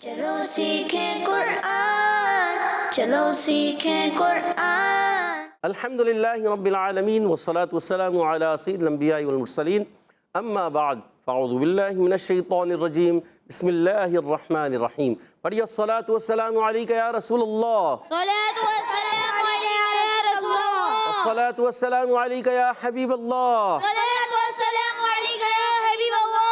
چلو سیکھیں قرآن، چلو سیکھیں قرآن۔ الحمدللہ رب العالمین والصلاة والسلام علی سید الانبیاء والمرسلین، اما بعد فاعوذ باللہ من الشیطان الرجیم، بسم اللہ الرحمن الرحیم۔ پڑھیے الصلاة والسلام علیکہ یا رسول اللہ، صلاۃ والسلام علیکہ یا رسول اللہ، الصلاة والسلام علیکہ یا حبیب اللہ، صلاۃ والسلام علیکہ یا حبیب اللہ،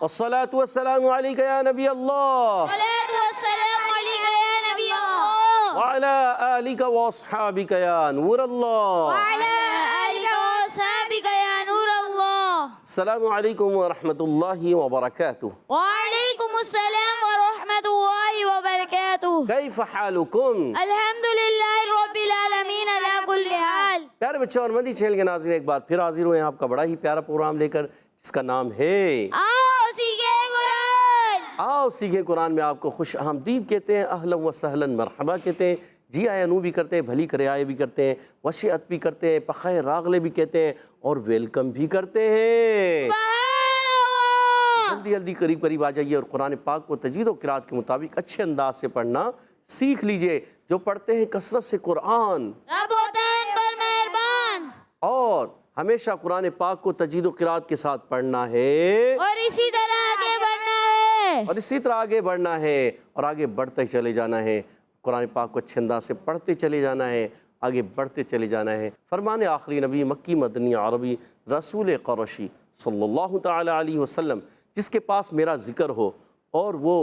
الصلاة والسلام علیکہ یا نبی اللہ، صلاۃ والسلام علیکہ یا نبی اللہ، وعلی آلک واصحابک یا نور اللہ۔ وعلی آلک واصحابک یا نور اللہ۔ السلام علیکم ورحمۃ اللہ وبرکاتہ۔ وعلیکم السلام ورحمۃ اللہ وبرکاتہ۔ کیف حالکم؟ الحمدللہ رب العالمین علی کل حال۔ پیارے بچوں اور مدی چینل کے ناظرین، ایک بار پھر حاضر ہوئے ہیں آپ کا بڑا ہی پیارا پروگرام لے کر، جس کا نام ہے آؤ سیکھیں قرآن۔ آؤ سیکھیں قرآن میں آپ کو خوش آمدید کہتے ہیں، اہلا و سہلا مرحبا کہتے ہیں، جی آیا نو بھی کرتے ہیں، بھلی کرے آئے بھی کرتے ہیں، وشیعت بھی کرتے ہیں، پخیر راغلے بھی کہتے ہیں، اور ویلکم بھی کرتے ہیں۔ سبحان اللہ۔ جلدی جلدی قریب قریب آ جائیے اور قرآن پاک کو تجوید و قرات کے مطابق اچھے انداز سے پڑھنا سیکھ لیجئے۔ جو پڑھتے ہیں کثرت سے قرآن رب ہوتا ہے ان پر مہربان، اور ہمیشہ قرآن پاک کو تجوید و قرات کے ساتھ پڑھنا ہے، اور اسی طرح آگے بڑھنا ہے۔ اور اسی طرح آگے بڑھنا ہے اور آگے بڑھتے چلے جانا ہے۔ قرآن پاک کو اچھے انداز سے پڑھتے چلے جانا ہے، آگے بڑھتے چلے جانا ہے۔ فرمان آخری نبی مکی مدنی عربی رسول قرشی صلی اللہ تعالی علیہ وسلم، جس کے پاس میرا ذکر ہو اور وہ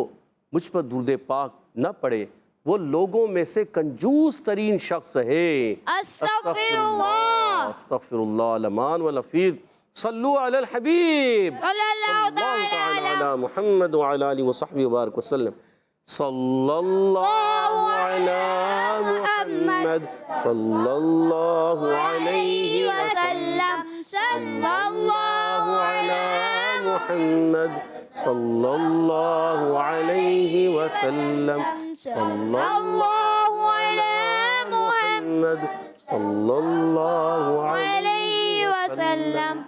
مجھ پر درود پاک نہ پڑے، وہ لوگوں میں سے کنجوس ترین شخص ہے۔ استغفر اللہ، استغفر اللہ لمان والحفیظ۔ صلو علی الحبیب صلی اللہ تعالی علی علی محمد وعلی آلہ وصحبہ وبارک وسلم۔ صلی اللہ علی محمد صلی اللہ علیہ وسلم، صلی اللہ علی محمد صلی اللہ علیہ وسلم، صلی اللہ علی محمد صلی اللہ علیہ وسلم۔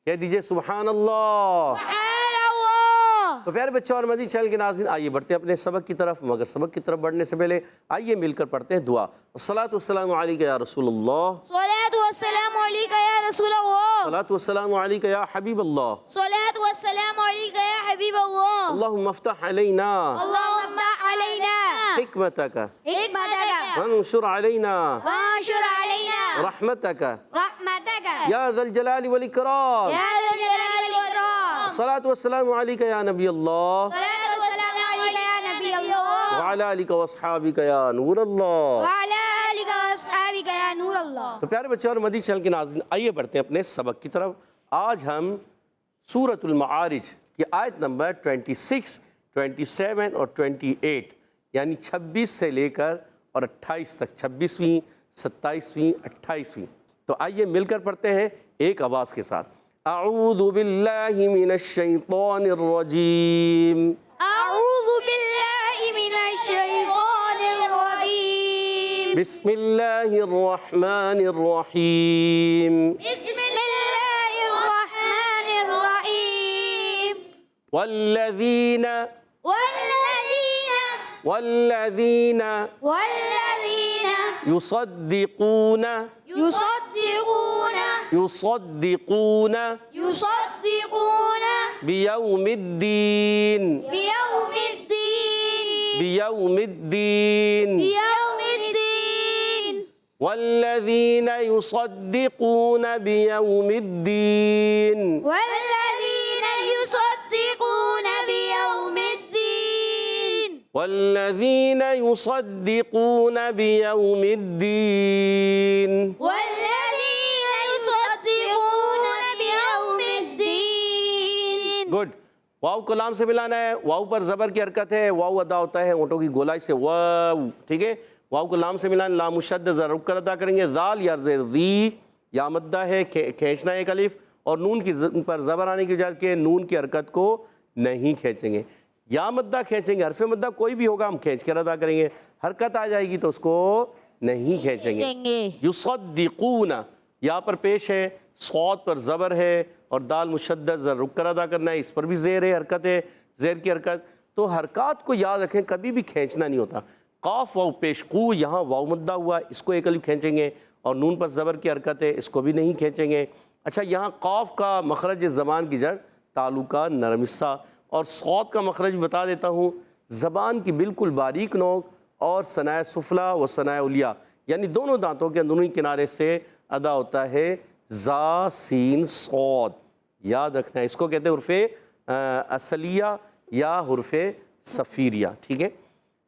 کہہ دیجئے سبحان اللہ۔ سبحان اللہ۔ تو پیارے بچوں اور مدنی چینل کے ناظرین، آئیے بڑھتے ہیں اپنے سبق کی طرف، مگر سبق کی طرف بڑھنے سے پہلے آئیے مل کر پڑھتے ہیں دعا۔ الصلاۃ والسلام علیکہ یا رسول اللہ، صلاۃ والسلام علیکہ یا رسول اللہ، الصلاۃ والسلام علیکہ یا حبیب اللہ، صلاۃ والسلام علیکہ یا حبیب اللہ۔ اللہم افتح علینا اللہم علینا حکمتک حکمتک وانشر علینا وانشر علینا رحمتک رحمتک یا ذا الجلال والاکرام۔ یا ذا الجلال والاکرام۔ الصلاۃ والسلام علیکہ یا نبی اللہ صلاۃ والسلام علیکہ یا نبی اللہ، وعلی آلک واصحابک یا نور اللہ۔ وعلی آلک واصحابک یا نور اللہ۔ تو پیارے بچوں اور مدنی چینل کے ناظرین، آئیے بڑھتے ہیں اپنے سبق کی طرف۔ آج ہم سورۃ المعارج کی آیت نمبر 26، 27 اور 28 یعنی 26 سے لے کر اور 28 تک، 26ویں، 27ویں، 28ویں، تو آئیے مل کر پڑھتے ہیں ایک آواز کے ساتھ۔ اعوذ باللہ من الشیطان الرجیم، اعوذ باللہ من الشیطان الرجیم، بسم اللہ الرحمن الرحیم، بسم اللہ الرحمن الرحیم۔ والذین والذین والذین والذین یصدقون یصدقون یصدقون یصدقون بیوم الدین بیوم الدین بیوم الدین بیوم الدین والذین یصدقون بیوم الدین والذین یصدقون بیوم الدین والذین یصدقون بیوم الدین۔ والذین یصدقون بیوم الدین۔ گڈ۔ واو کو لام سے ملانا ہے، واو پر زبر کی حرکت ہے، واو ادا ہوتا ہے اونٹوں کی گولائی سے، واو، ٹھیک ہے۔ واو کو لام سے ملانا، لام مشد ذرا رک کر ادا کریں گے۔ ذال یا ذی یا مدہ ہے، کھینچنا ہے ایک الف، اور نون کی پر زبر آنے کی وجہ کہ نون کی حرکت کو نہیں کھینچیں گے، یا مدہ کھینچیں گے، حرف مدہ کوئی بھی ہوگا ہم کھینچ کر ادا کریں گے، حرکت آ جائے گی تو اس کو نہیں کھینچیں گے۔ یصدقون یہاں پر پیش ہے، صاد پر زبر ہے اور دال مشدد ذرا رک کر ادا کرنا ہے، اس پر بھی زیر ہے، حرکت ہے، زیر کی حرکت۔ تو تو حرکات کو یاد رکھیں، کبھی بھی کھینچنا نہیں ہوتا. قاف واو پیش قو، یہاں واو مدہ ہوا، اس کو ایک الف کھینچیں گے، اور نون پر زبر کی حرکت ہے، اس کو بھی نہیں کھینچیں گے. اچھا، یہاں قاف کا مخرج زبان کی جڑ تالو کا نرم حصہ، اور صاد کا مخرج بتا دیتا ہوں، زبان کی بالکل باریک نوک اور ثنائے سفلا و ثنائے علیہ، یعنی دونوں دانتوں کے اندرونی کنارے سے ادا ہوتا ہے زا سین صاد. یاد رکھنا ہے، اس کو کہتے ہیں حرف اصلیہ یا حرف صفیریہ. ٹھیک ہے.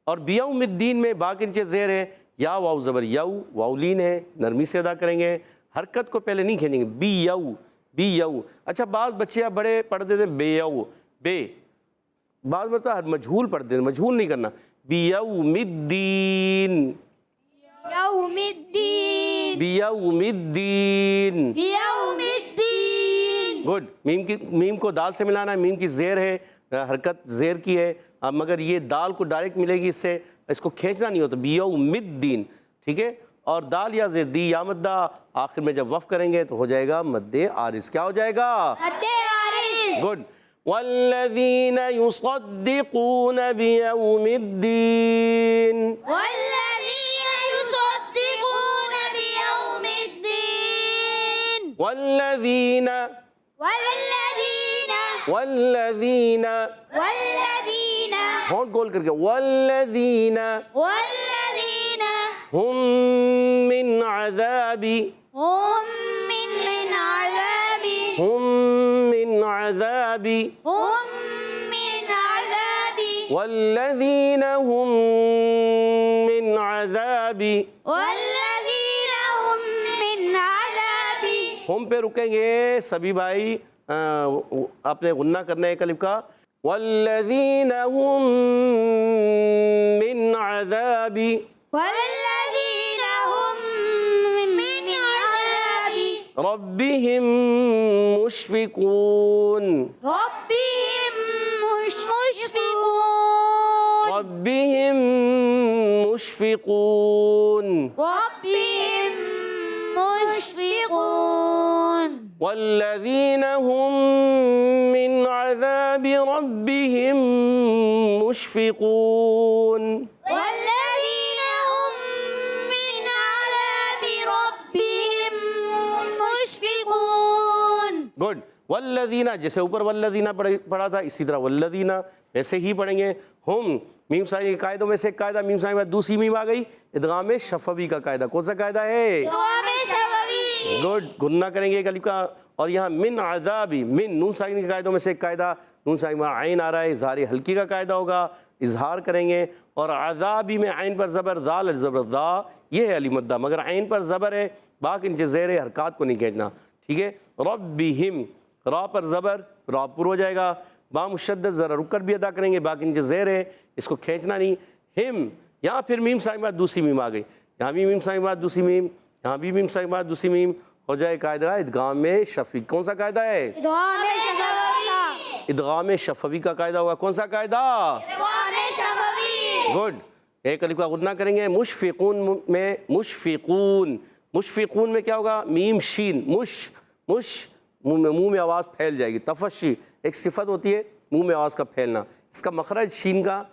اور بیوم الدین میں با کے نیچے زیر ہے، یا واو زبر یو، واو لین ہے، نرمی سے ادا کریں گے. حرکت کو پہلے نہیں کھینچیں گے، بی یو بی یو. اچھا، بعض بچے بڑے پڑھ دیتے ہیں بے یو بے، بعض مرتبہ مجہول پڑھ دیتے ہیں، مجہول نہیں کرنا. بیوم الدین، یوم الدین، بیوم الدین. یوم الدین. گڈ. میم کو دال سے ملانا ہے، میم کی زیر ہے، حرکت زیر کی ہے، مگر یہ دال کو ڈائریکٹ ملے گی، اس سے اس کو کھینچنا نہیں ہوتا. بیوم الدین. ٹھیک ہے. اور دال یا زیر دی یا مدہ آخر میں جب وقف کریں گے تو ہو جائے گا مد عارض. کیا ہو جائے گا؟ مد عارض. گڈ. والذین یصدقون بیوم الدین، والذین یصدقون بیوم الدین. والذین والذین والذین والذین ہونٹ گول کر کے، والذین والذین ہم من عذاب، هم من عذاب، ہم من عذاب، هم من عذاب، والذین ہم من عذاب. والذین هم من عذاب. ہم پہ رکیں گے سبھی بھائی، اپنے غنہ کرنے ایک الف کا. والذین ہم من عذاب، والذین هم من عذاب ربهم مشفقون، ربهم مشفقون، ربهم مشفقون. ربهم مشفقون. والذین هم من عذاب ربهم مشفقون. والذین هم من عذاب ربهم مشفقون. گڈ. والذین، جیسے اوپر والذین پڑھا تھا، اسی طرح والذین ویسے ہی پڑھیں گے. ہم میم سائن کے قاعدوں میں سے ایک قاعدہ، میم سائن کے بعد دوسری میم آ گئی، ادغام شفوی کا قاعدہ. کون سا قاعدہ ہے؟ ادغام شفوی. گڈ. گننا کریں گے ایک الف کا. اور یہاں من عذابی، من نون ساکن کے قاعدوں میں سے ایک قاعدہ، نون ساکن میں عین آ رہا ہے، اظہار ہلکی کا قاعدہ ہوگا، اظہار کریں گے. اور عذابی میں عین پر زبر، ذال زبر ذا، یہ ہے علی مدہ، مگر عین پر زبر ہے، با کے نیچے زیر ہے، حرکات کو نہیں کھینچنا. ٹھیک ہے. ربہم، را پر زبر، را پر ہو جائے گا. با مشدد ذرا رک کر بھی ادا کریں گے، با کے نیچے زیر ہے، اس کو کھینچنا نہیں. ہم، یہاں پھر میم ساکن کے بعد دوسری میم آ گئی، یہاں بھی میم ساکن کے بعد دوسری میم، یہاں بھی میم ساکن کے بعد دوسری میم، ہو جائے قاعدہ ادغام شفوی. کون سا قاعدہ ہے؟ ادغام شفوی. ادغام شفوی کا قاعدہ ہوگا. کون سا قاعدہ؟ ادغام شفوی. گڈ. ایک الف کا غنہ کریں گے. مشفقون میں مشفقون، مشفقون میں کیا ہوگا؟ میم شین، مش منہ میں آواز پھیل جائے گی. تفشی ایک صفت ہوتی ہے منہ میں آواز کا پھیلنا. اس کا مخرج شین کا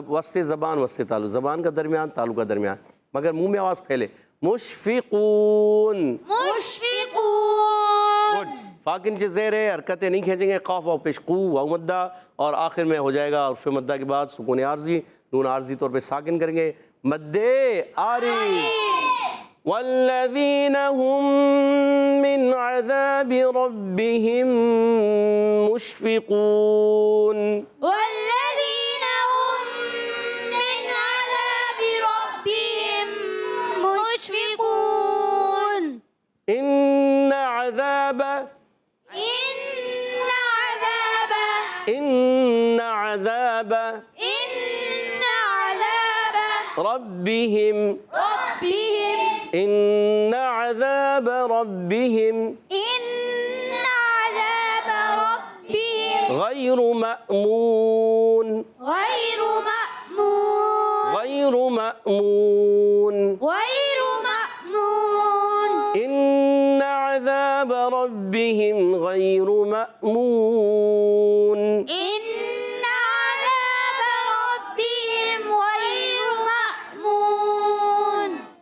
وسط زبان، وسط تالو، زبان کا درمیان، تالو کا درمیان، مگر منہ میں آواز پھیلے. مشفقون، مشفقون. گڈ. فا کے نیچے زیر ہے، حرکتیں نہیں کھینچیں گے. قاف واو پیش قو، واو مدہ، اور آخر میں ہو جائے گا حرف مدہ کے بعد سکون عارضی، نون عارضی طور پہ ساکن کریں گے، مد عارض. والذین هم من عذاب ربهم مشفقون. والذین هم من عذاب ربهم مشفقون. ان عذاب، إن عذاب، ان عذاب إن عذاب ربهم، ربهم، ان عذاب ربهم إن عذاب ربهم غير مأمون، غير مأمون، غير مأمون. غير مأمون. إن عذاب ربهم غير مأمون. إن عذاب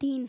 3।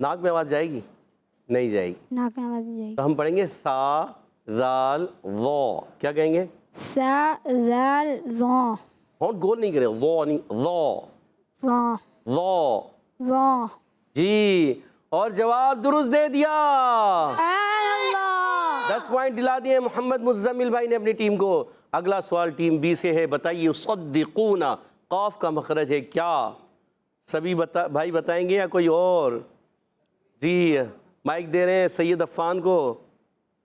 ناک میں آواز جائے گی؟ نہیں جائے گی. ناک میں آواز نہیں جائے گی. تو ہم پڑھیں گے سا ذال ضو. کیا کہیں گے؟ سا ذال ذو. ہونٹ گول نہیں کرے. ضو نہیں, ضو ذو ضو. ذو. جی, اور جواب درست دے دیا. سبحان اللہ. 10 پوائنٹ دلا دیے محمد مزمل بھائی نے اپنی ٹیم کو. اگلا سوال ٹیم بی سے ہے. بتائیے صدقون قاف کا مخرج ہے کیا؟ سبھی بھائی بتائیں گے یا کوئی اور؟ جی مائک دے رہے ہیں سید عفان کو.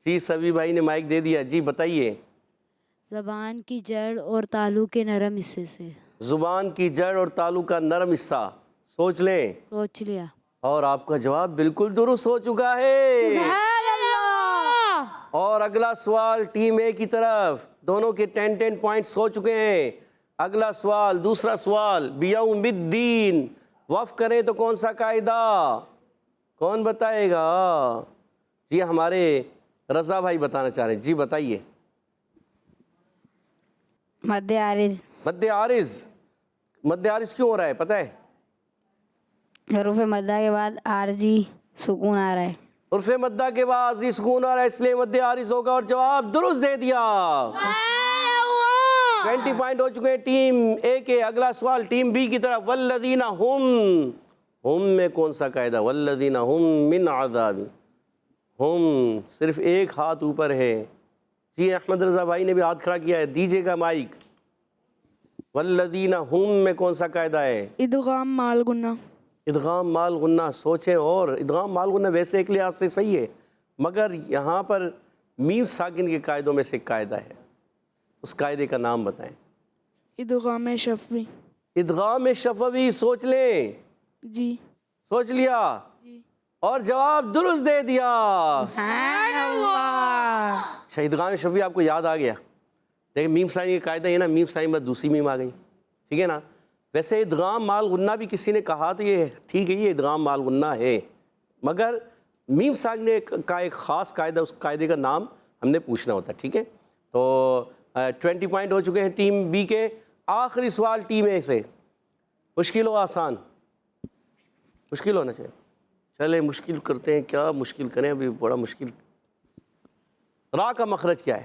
جی سبھی بھائی نے مائک دے دیا. جی بتائیے. زبان کی جڑ اور تالو کے نرم حصے سے. زبان کی جڑ اور تالو کا نرم حصہ. سوچ لیں. سوچ لیا. اور آپ کا جواب بالکل درست ہو چکا ہے. سبحان اللہ. اور اگلا سوال ٹیم اے کی طرف. دونوں کے 10 پوائنٹس ہو چکے ہیں. اگلا سوال, دوسرا سوال. بیوم الدین وقف کریں تو کون سا قاعدہ؟ کون بتائے گا؟ جی ہمارے رضا بھائی بتانا چاہ رہے ہیں. جی بتائیے. مد عارض. مد عارض. مد عارض کیوں ہو رہا ہے پتہ ہے؟ حروف مدہ کے بعد عارضی سکون آ رہا ہے. حرف مدہ کے بعد عارضی سکون آ رہا ہے اس لیے مد عارض ہوگا. اور جواب درست دے دیا. 20 پوائنٹ ہو چکے ہیں ٹیم اے کے. اگلا سوال ٹیم بی کی طرف. والذین ہم میں کون سا قاعدہ؟ والذین ہم من عذاب. ہم صرف ایک ہاتھ اوپر ہے. جی احمد رضا بھائی نے بھی ہاتھ کھڑا کیا ہے. دیجیے گا مائک. والذین ہم میں کون سا قاعدہ ہے؟ ادغام مال گنہ. ادغام مال غنہ. سوچیں. اور ادغام مال غنہ ویسے ایک لحاظ سے صحیح ہے مگر یہاں پر میم ساکن کے قاعدوں میں سے ایک قاعدہ ہے. اس قاعدے کا نام بتائیں. ادغام شفوی. ادغام شفوی. سوچ لیں. جی. سوچ لیا. اور جواب درست دے دیا. اچھا ادغام شفوی آپ کو یاد آ گیا. دیکھیں میم سائن کا قاعدہ ہے نا, میم سائن میں دوسری میم آ گئی. ٹھیک ہے نا. ویسے ادغام مال غنہ بھی کسی نے کہا تو یہ ٹھیک ہے, یہ ادغام مال غنہ ہے مگر میم ساکن کا ایک خاص قاعدہ, اس قاعدے کا نام ہم نے پوچھنا ہوتا ہے. ٹھیک ہے. تو 20 پوائنٹ ہو چکے ہیں ٹیم بی کے. آخری سوال ٹیم اے سے. مشکل ہو آسان؟ مشکل ہونا چاہیے. چلے مشکل کرتے ہیں. کیا مشکل کریں؟ ابھی بڑا مشکل. را کا مخرج کیا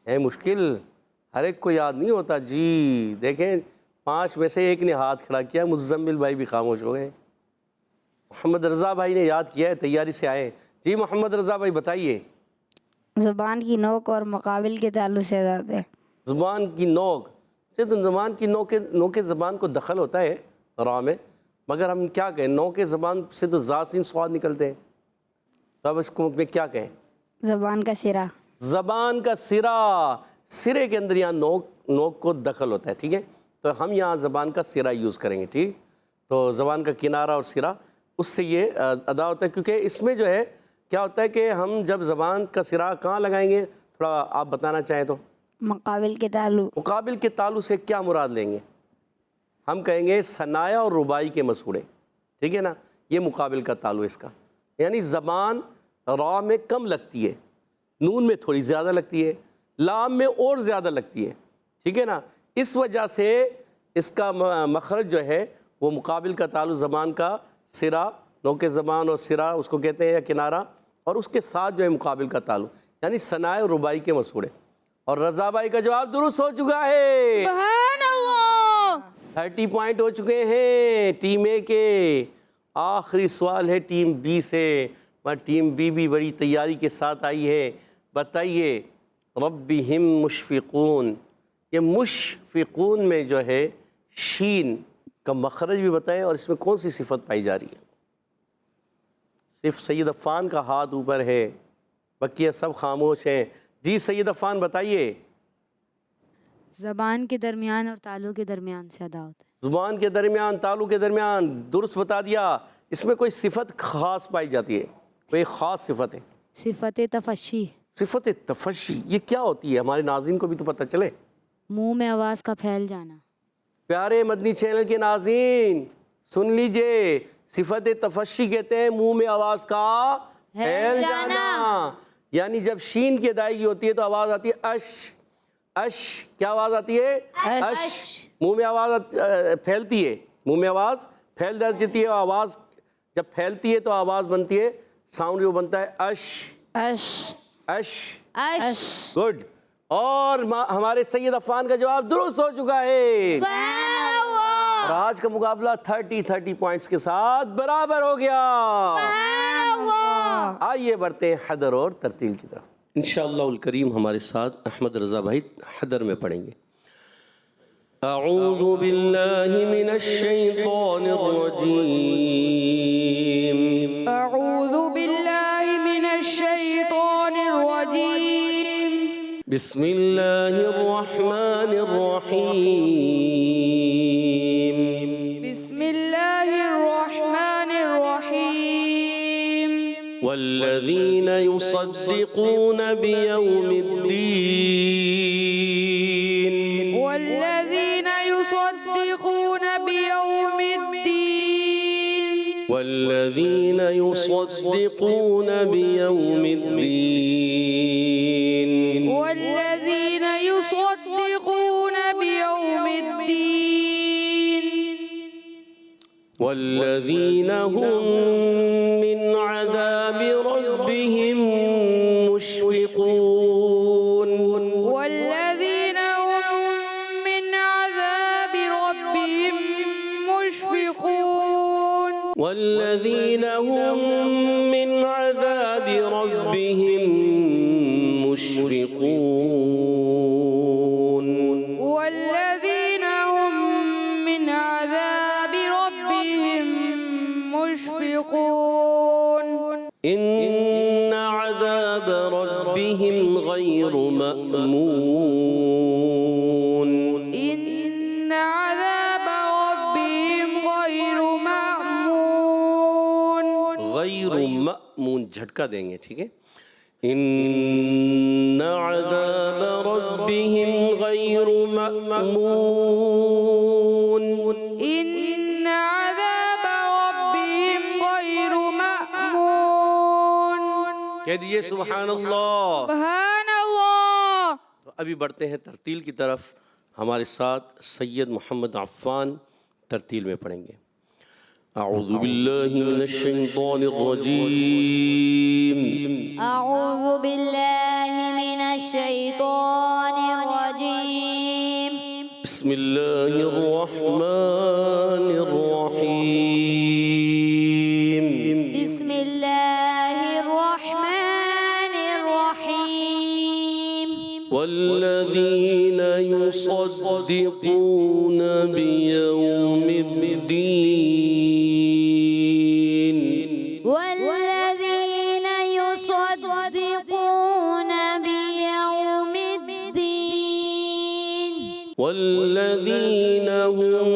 ہے مشکل. ہر ایک کو یاد نہیں ہوتا. جی دیکھیں 5 میں سے ایک نے ہاتھ کھڑا کیا. مزمل بھائی بھی خاموش ہو گئے. محمد رضا بھائی نے یاد کیا ہے, تیاری سے آئے. جی محمد رضا بھائی بتائیے. زبان کی نوک اور مقابل کے تعلق سے آزاد ہے. زبان کی نوک. تو زبان کی نوک زبان کو دخل ہوتا ہے را میں مگر ہم کیا کہیں؟ نوک زبان سے تو زا سین سواد نکلتے ہیں. تو اب اس کو میں کیا کہیں؟ زبان کا سرا. زبان کا سرا. سرے کے اندر یہاں نوک کو دخل ہوتا ہے. ٹھیک ہے. تو ہم یہاں زبان کا سرا یوز کریں گے. ٹھیک. تو زبان کا کنارہ اور سرا اس سے یہ ادا ہوتا ہے کیونکہ اس میں جو ہے کیا ہوتا ہے کہ ہم جب زبان کا سرا کہاں لگائیں گے تھوڑا آپ بتانا چاہیں تو؟ مقابل کے تعلق. مقابل کے تعلق سے کیا مراد لیں گے؟ ہم کہیں گے ثنایا اور رباعی کے مسوڑے. ٹھیک ہے نا. یہ مقابل کا تعلق اس کا. یعنی زبان را میں کم لگتی ہے, نون میں تھوڑی زیادہ لگتی ہے, لام میں اور زیادہ لگتی ہے. ٹھیک ہے نا. اس وجہ سے اس کا مخرج جو ہے وہ مقابل کا تعلق زبان کا سرا, نوک زبان اور سرا اس کو کہتے ہیں یا کنارہ, اور اس کے ساتھ جو ہے مقابل کا تعلق یعنی ثنایا اور رباعی کے مسوڑے. اور رضا بھائی کا جواب درست ہو چکا ہے. سبحان اللہ. 30 پوائنٹ ہو چکے ہیں ٹیم اے کے. آخری سوال ہے ٹیم بی سے. ٹیم بی بھی بڑی تیاری کے ساتھ آئی ہے. بتائیے. ربہم مشفقون. یہ مشفقون میں جو ہے شین کا مخرج بھی بتائیں اور اس میں کون سی صفت پائی جا رہی ہے؟ صرف سید عفان کا ہاتھ اوپر ہے, بقیہ سب خاموش ہیں. جی سید عفان بتائیے. زبان کے درمیان اور تالو کے درمیان سے ادا ہوتا ہے. زبان کے درمیان تالو کے درمیان. درست بتا دیا. اس میں کوئی صفت خاص پائی جاتی ہے, کوئی خاص صفت ہے؟ صفت تفشی. صفت تفشی یہ کیا ہوتی ہے؟ ہمارے ناظرین کو بھی تو پتہ چلے. منہ میں آواز کا پھیل جانا. پیارے مدنی چینل کے ناظرین سن لیجئے. صفت تفشی کہتے ہیں منہ میں آواز کا پھیل جانا. یعنی جب شین کی ادائیگی ہوتی ہے تو آواز آتی ہے اش. اش کیا آواز آتی ہے؟ اش. منہ میں آواز پھیلتی ہے, منہ میں آواز پھیل جاتی ہے آواز، جب پھیلتی ہے تو آواز بنتی ہے، ساؤنڈ جو بنتا ہے اش اش اش. اش گڈ. اور ہمارے سید عفان کا جواب درست ہو چکا ہے، سبحان اللہ اور آج کا مقابلہ 30 پوائنٹس کے ساتھ برابر ہو گیا. سبحان اللہ. آئیے بڑھتے ہیں حدر اور ترتیل کی طرف. انشاءاللہ الکریم ہمارے ساتھ احمد رضا بھائی حدر میں پڑھیں گے. اعوذ باللہ من الشیطان الرجیم. أعوذ بالله من الشيطان الرجيم. بسم اللہ الرحمن الرحیم. بسم الله الرحمن الرحيم. والذین یصدقون بیوم الدین. والذين يصدقون بيوم الدين. والذین یصدقون بیوم الدین. والذين يصدقون بيوم الدين. والذین هم من عذاب ربهم مشفقون. والذين هم من عذاب ربهم مشفقون. والذین هم من عذاب ربهم مشفقون. والذين هم من عذاب ربهم مشفقون. إن عذاب ربهم غير مأمون. إن عذاب ربهم غير مأمون. غیر مأمون جھٹکا دیں گے، ٹھیک ہے. ان عذاب ربهم غیر مأمون. إن عذاب ربهم غير مأمون. کہہ دیجئے سبحان اللہ. سبحان اللہ. تو ابھی بڑھتے ہیں ترتیل کی طرف. ہمارے ساتھ سید محمد عفان ترتیل میں پڑھیں گے. اعوذ باللہ من الشیطان الرجیم. أعوذ بالله من الشيطان الرجيم. بسم اللہ الرحمن الرحیم. بسم الله الرحمن الرحيم. والذین یصدقون بیوم الدین. والذين يصدقون بيوم الدين. والذین هم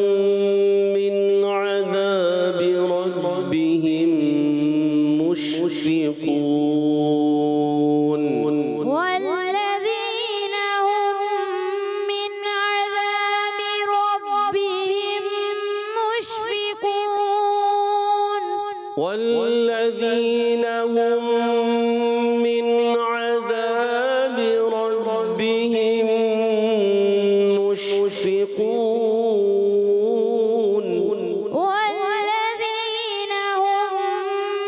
من عذاب ربهم مشفقون. والذين هم من عذاب ربهم مشفقون. والذین هم من عذاب ربهم مشفقون. والذين هم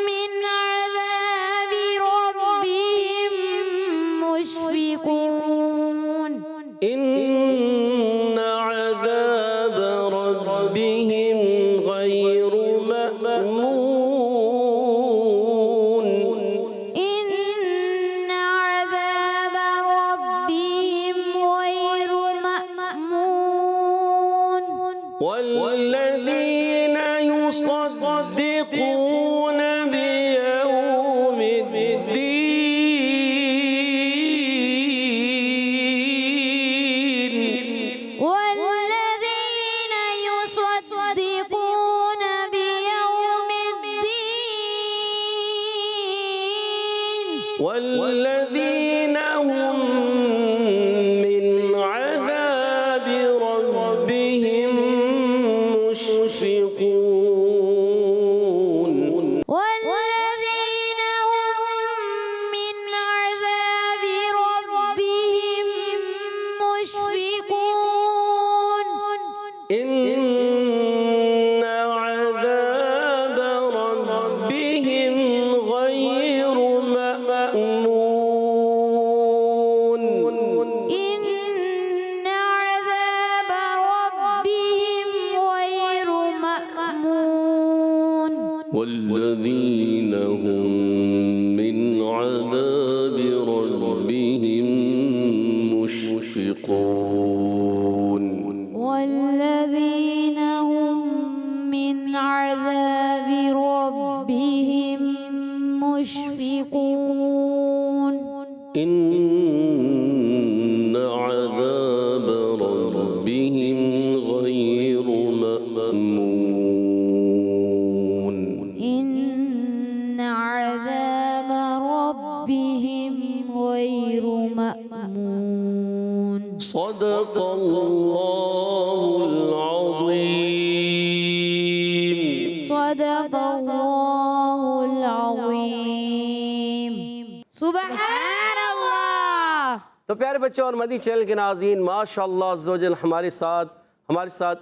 من عذاب ربهم مشفقون. إن عذاب ربهم غير مأمون. إن عذاب ربهم غير مأمون. والذين يصدقون بيوم الدين. والذين يصدقون بيوم الدين. والذين هم من عذاب ربهم مشفقون. والذين هم من عذاب ربهم مشفقون. إن عذاب والذین هم من عذاب ربهم مشفقون والذين هم من عذاب ربهم مشفقون ان عذاب ربهم غیر مأمون إن عذاب ربهم غير مأمون صدق اللہ العظیم. صدق الله العظيم سبحان اللہ. تو پیارے بچوں اور مدنی چینل کے ناظرین، ماشاءاللہ عز و جل ہمارے ساتھ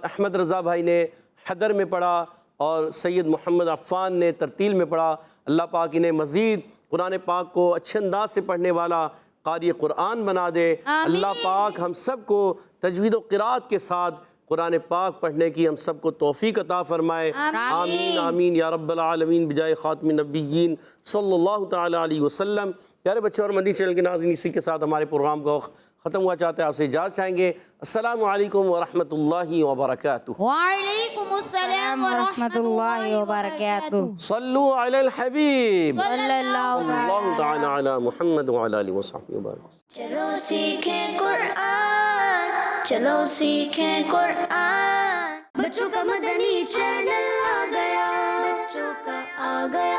احمد رضا بھائی نے حدر میں پڑھا اور سید محمد عفان نے ترتیل میں پڑھا. اللہ پاک انہیں مزید قرآن پاک کو اچھے انداز سے پڑھنے والا قاری قرآن بنا دے. اللہ پاک ہم سب کو تجوید و قرات کے ساتھ قرآن پاک پڑھنے کی ہم سب کو توفیق عطا فرمائے. آمین آمین یا رب العالمین بجائے خاتم النبیین صلی اللہ تعالی علیہ وسلم. پیارے بچوں اور مدنی چینل کے ناظرین، اسی کے ساتھ ہمارے پروگرام کو ختم ہوا چاہتے ہیں. آپ سے اجازت چاہیں گے. السلام علیکم ورحمۃ اللہ وبرکاتہ. وعلیکم السلام ورحمۃ اللہ وبرکاتہ. صلو علی الحبیب صلی اللہ اللہ تعالی علی محمد وعلی آلہ وصحبہ وبارک. چلو سیکھیں قرآن، چلو سیکھیں قرآن. بچوں کا مدنی چینل آ گیا، بچوں کا آ گیا